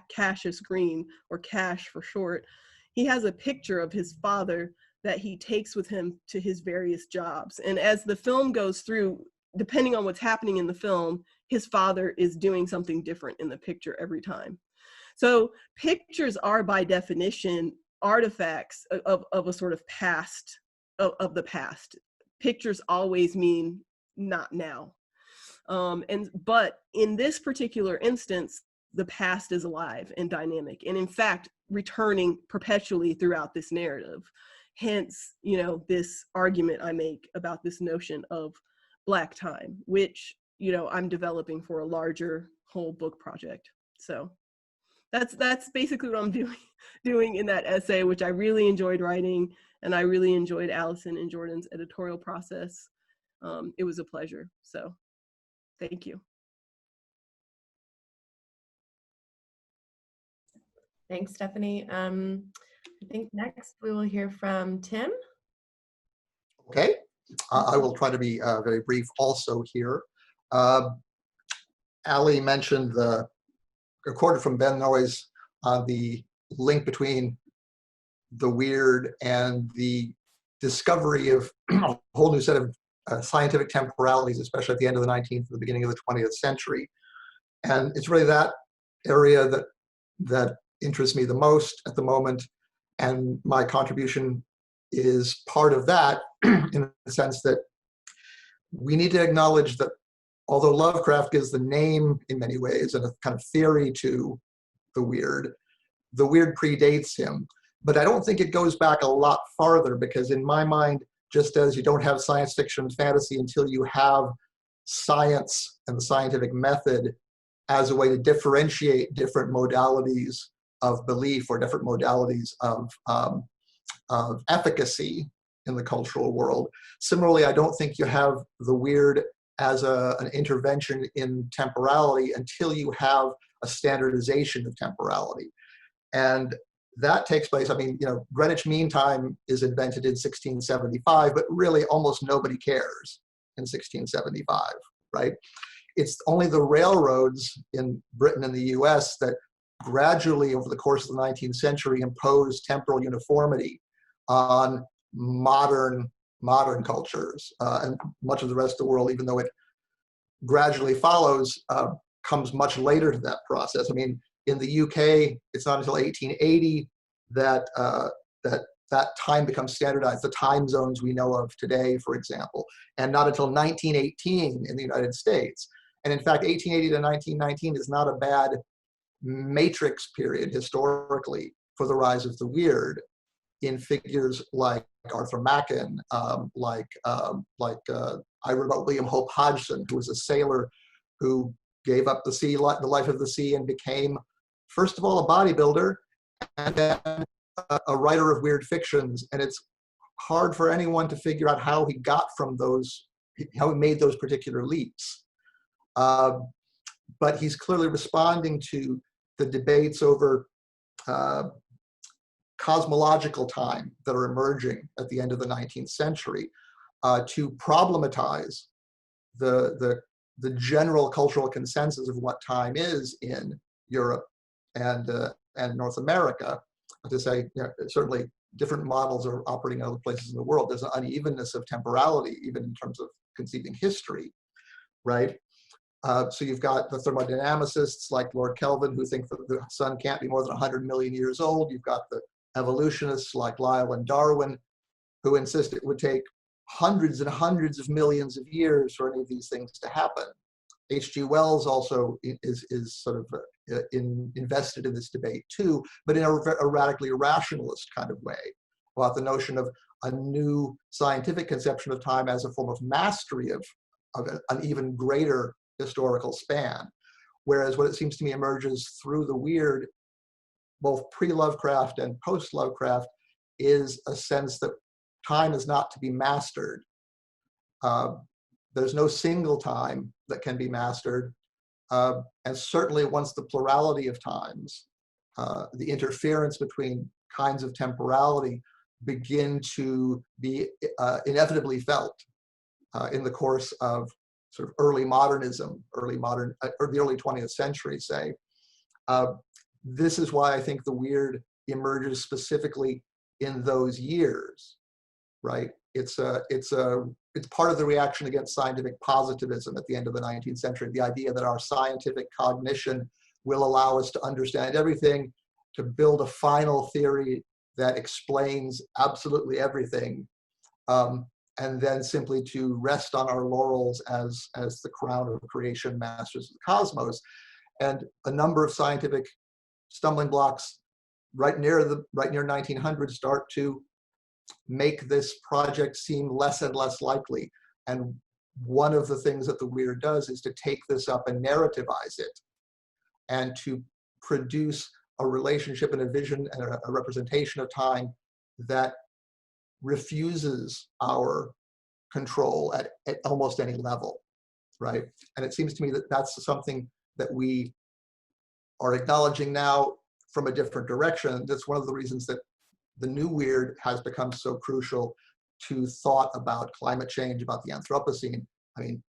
Cassius Green, or Cash for short. He has a picture of his father that he takes with him to his various jobs. And as the film goes through, depending on what's happening in the film, his father is doing something different in the picture every time. So pictures are by definition artifacts of a sort of past, of the past. Pictures always mean not now. But in this particular instance, the past is alive and dynamic, and in fact, returning perpetually throughout this narrative. Hence, you know, this argument I make about this notion of Black time, which, you know, I'm developing for a larger whole book project. So that's basically what I'm doing in that essay, which I really enjoyed writing, and I really enjoyed Alison and Jordan's editorial process. It was a pleasure. So thank you. Thanks, Stephanie. I think next we will hear from Tim. Okay, I will try to be very brief also here. Ali mentioned the quote from Ben Noyes on the link between the weird and the discovery of a whole new set of scientific temporalities, especially at the end of the 19th and the beginning of the 20th century. And it's really that area that interests me the most at the moment. And my contribution is part of that, in the sense that we need to acknowledge that although Lovecraft gives the name in many ways and a kind of theory to the weird predates him. But I don't think it goes back a lot farther, because in my mind, just as you don't have science fiction and fantasy until you have science and the scientific method as a way to differentiate different modalities of belief or different modalities of efficacy in the cultural world. Similarly, I don't think you have the weird as an intervention in temporality until you have a standardization of temporality. And that takes place, I mean, you know, Greenwich Mean Time is invented in 1675, but really almost nobody cares in 1675, right? It's only the railroads in Britain and the US that gradually over the course of the 19th century imposed temporal uniformity on modern cultures, and much of the rest of the world, even though it gradually follows, comes much later to that process. I mean, in the UK, it's not until 1880 that that time becomes standardized, the time zones we know of today, for example, and not until 1918 in the United States. And in fact, 1880 to 1919 is not a bad matrix period historically for the rise of the weird in figures like Arthur Machen, I read about William Hope Hodgson, who was a sailor who gave up the life of the sea and became, first of all, a bodybuilder, and then a writer of weird fictions. And it's hard for anyone to figure out how he got from those, how he made those particular leaps. But he's clearly responding to the debates over cosmological time that are emerging at the end of the 19th century to problematize the general cultural consensus of what time is in Europe and North America. To say, you know, certainly different models are operating in other places in the world. There's an unevenness of temporality, even in terms of conceiving history, right? So you've got the thermodynamicists like Lord Kelvin, who think that the sun can't be more than 100 million years old. You've got the evolutionists like Lyell and Darwin, who insist it would take hundreds and hundreds of millions of years for any of these things to happen. H.G. Wells also is sort of invested in this debate too, but in a radically rationalist kind of way, about the notion of a new scientific conception of time as a form of mastery of an even greater historical span. Whereas what it seems to me emerges through the weird, both pre-Lovecraft and post-Lovecraft, is a sense that time is not to be mastered. There's no single time that can be mastered. And certainly once the plurality of times, the interference between kinds of temporality begin to be inevitably felt in the course of sort of early modernism, or the early 20th century, say. This is why I think the weird emerges specifically in those years, right? It's part of the reaction against scientific positivism at the end of the 19th century, the idea that our scientific cognition will allow us to understand everything, to build a final theory that explains absolutely everything, and then simply to rest on our laurels as the crown of creation, masters of the cosmos. And a number of scientific stumbling blocks right near 1900 start to make this project seem less and less likely. And one of the things that the weird does is to take this up and narrativize it, and to produce a relationship and a vision and a representation of time that refuses our control at almost any level, right? And it seems to me that that's something that we are acknowledging now from a different direction. That's one of the reasons that the new weird has become so crucial to thought about climate change, about the Anthropocene. I mean,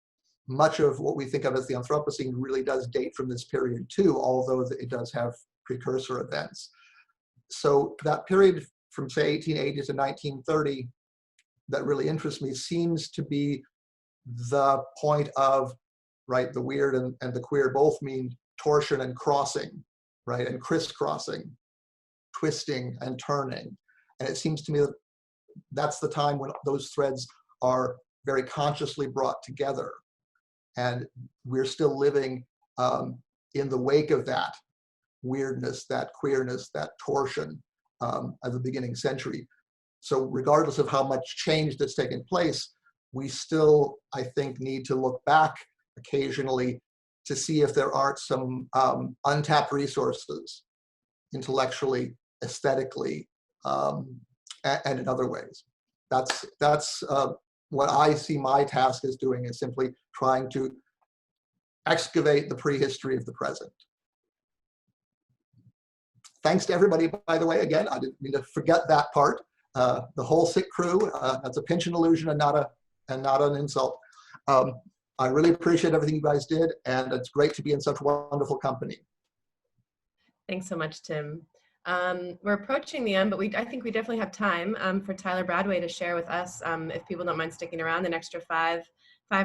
much of what we think of as the Anthropocene really does date from this period too, although it does have precursor events. So that period from, say, 1880 to 1930 that really interests me seems to be the point of, right, the weird and the queer both mean torsion and crossing, right, and crisscrossing, twisting and turning. And it seems to me that that's the time when those threads are very consciously brought together. And we're still living in the wake of that weirdness, that queerness, that torsion of the beginning century. So regardless of how much change that's taken place, we still, I think, need to look back occasionally to see if there aren't some untapped resources, intellectually, aesthetically, and in other ways. That's what I see my task as doing, is simply trying to excavate the prehistory of the present. Thanks to everybody, by the way, again, I didn't mean to forget that part. The whole sick crew, that's a pinch and illusion and not an insult. I really appreciate everything you guys did, and it's great to be in such wonderful company. Thanks so much, Tim. We're approaching the end, but I think we definitely have time for Tyler Bradway to share with us. If people don't mind sticking around an extra five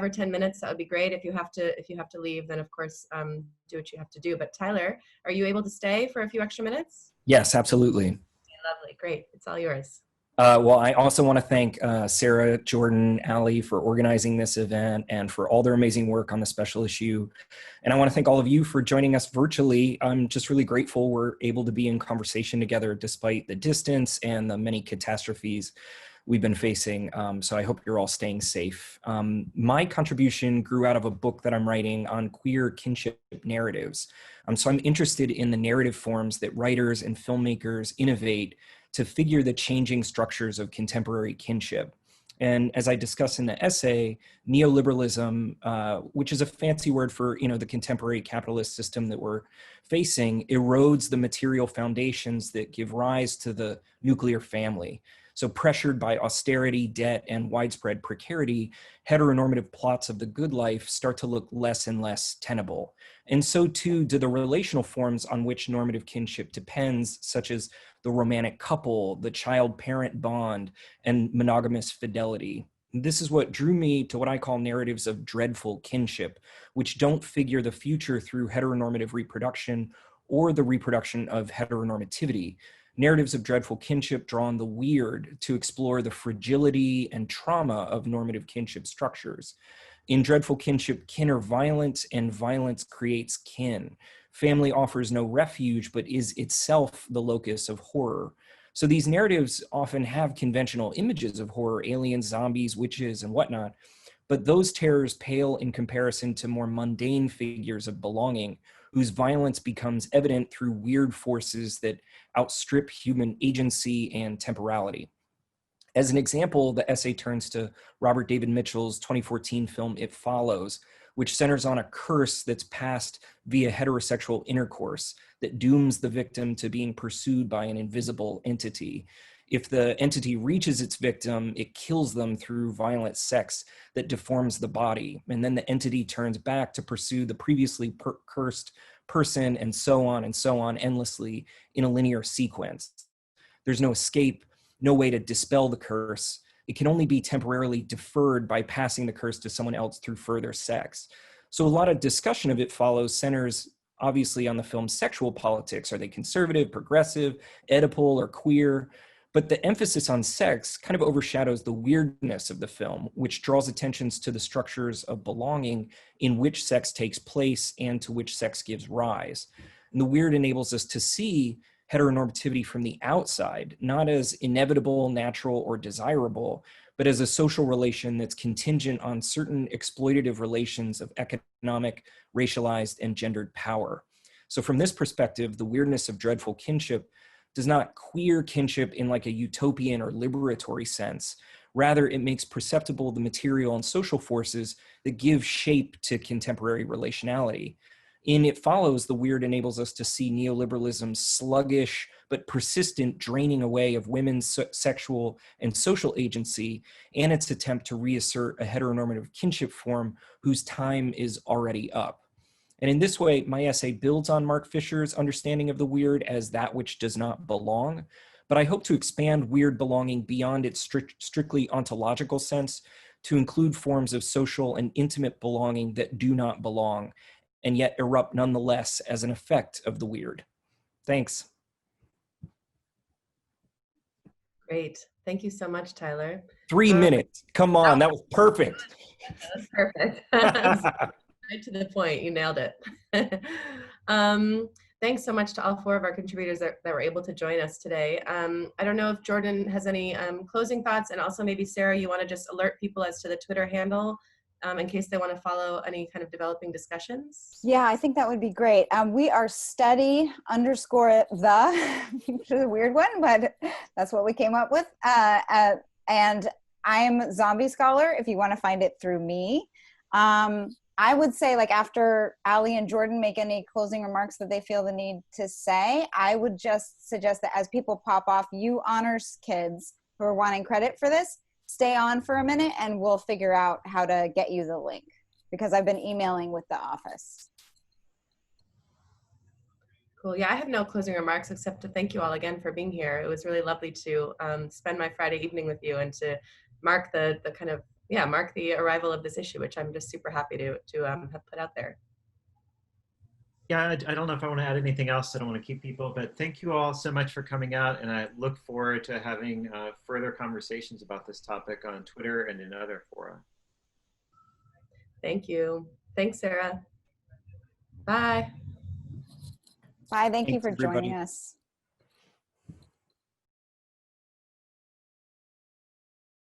or 10 minutes, that would be great. If you have to leave, then of course do what you have to do. But Tyler, are you able to stay for a few extra minutes? Yes, absolutely. Okay, lovely, great. It's all yours. Well, I also want to thank Sarah, Jordan, Ali for organizing this event and for all their amazing work on the special issue. And I want to thank all of you for joining us virtually. I'm just really grateful we're able to be in conversation together despite the distance and the many catastrophes we've been facing. So I hope you're all staying safe. My contribution grew out of a book that I'm writing on queer kinship narratives. So I'm interested in the narrative forms that writers and filmmakers innovate to figure the changing structures of contemporary kinship. And as I discuss in the essay, neoliberalism, which is a fancy word for the contemporary capitalist system that we're facing, erodes the material foundations that give rise to the nuclear family. So pressured by austerity, debt, and widespread precarity, heteronormative plots of the good life start to look less and less tenable. And so too do the relational forms on which normative kinship depends, such as the romantic couple, the child-parent bond, and monogamous fidelity. This is what drew me to what I call narratives of dreadful kinship, which don't figure the future through heteronormative reproduction or the reproduction of heteronormativity. Narratives of dreadful kinship draw on the weird to explore the fragility and trauma of normative kinship structures. In dreadful kinship, kin are violent, and violence creates kin. Family offers no refuge, but is itself the locus of horror. So these narratives often have conventional images of horror, aliens, zombies, witches, and whatnot, but those terrors pale in comparison to more mundane figures of belonging, whose violence becomes evident through weird forces that outstrip human agency and temporality. As an example, the essay turns to Robert David Mitchell's 2014 film, It Follows, which centers on a curse that's passed via heterosexual intercourse that dooms the victim to being pursued by an invisible entity. If the entity reaches its victim, it kills them through violent sex that deforms the body. And then the entity turns back to pursue the previously cursed person, and so on endlessly in a linear sequence. There's no escape, no way to dispel the curse. It can only be temporarily deferred by passing the curse to someone else through further sex. So a lot of discussion of it follows centers obviously on the film's sexual politics. Are they conservative, progressive, Oedipal, or queer? But the emphasis on sex kind of overshadows the weirdness of the film, which draws attentions to the structures of belonging in which sex takes place and to which sex gives rise. And the weird enables us to see heteronormativity from the outside, not as inevitable, natural, or desirable, but as a social relation that's contingent on certain exploitative relations of economic, racialized, and gendered power. So from this perspective, the weirdness of dreadful kinship does not queer kinship in like a utopian or liberatory sense. Rather, it makes perceptible the material and social forces that give shape to contemporary relationality. In It Follows, the weird enables us to see neoliberalism's sluggish but persistent draining away of women's sexual and social agency, and its attempt to reassert a heteronormative kinship form whose time is already up. And in this way, my essay builds on Mark Fisher's understanding of the weird as that which does not belong, but I hope to expand weird belonging beyond its strictly ontological sense to include forms of social and intimate belonging that do not belong, and yet erupt nonetheless as an effect of the weird. Thanks. Great. Thank you so much, Tyler. 3 minutes. Come on, that was perfect. That was perfect. Right to the point. You nailed it. Thanks so much to all 4 of our contributors that were able to join us today. I don't know if Jordan has any closing thoughts, and also maybe Sarah, you want to just alert people as to the Twitter handle in case they want to follow any kind of developing discussions? Yeah, I think that would be great. We are study_the, which is a weird one, but that's what we came up with. And I'm Zombie Scholar, if you want to find it through me. I would say, like, after Ali and Jordan make any closing remarks that they feel the need to say, I would just suggest that as people pop off, you honors kids who are wanting credit for this, stay on for a minute and we'll figure out how to get you the link, because I've been emailing with the office. Cool. Yeah, I have no closing remarks except to thank you all again for being here. It was really lovely to spend my Friday evening with you and to mark the kind of, mark the arrival of this issue, which I'm just super happy to have put out there. Yeah, I don't know if I want to add anything else. I don't want to keep people, but thank you all so much for coming out. And I look forward to having further conversations about this topic on Twitter and in other fora. Thank you. Thanks, Sarah. Bye. Bye. Thank you Thanks, for everybody. joining us.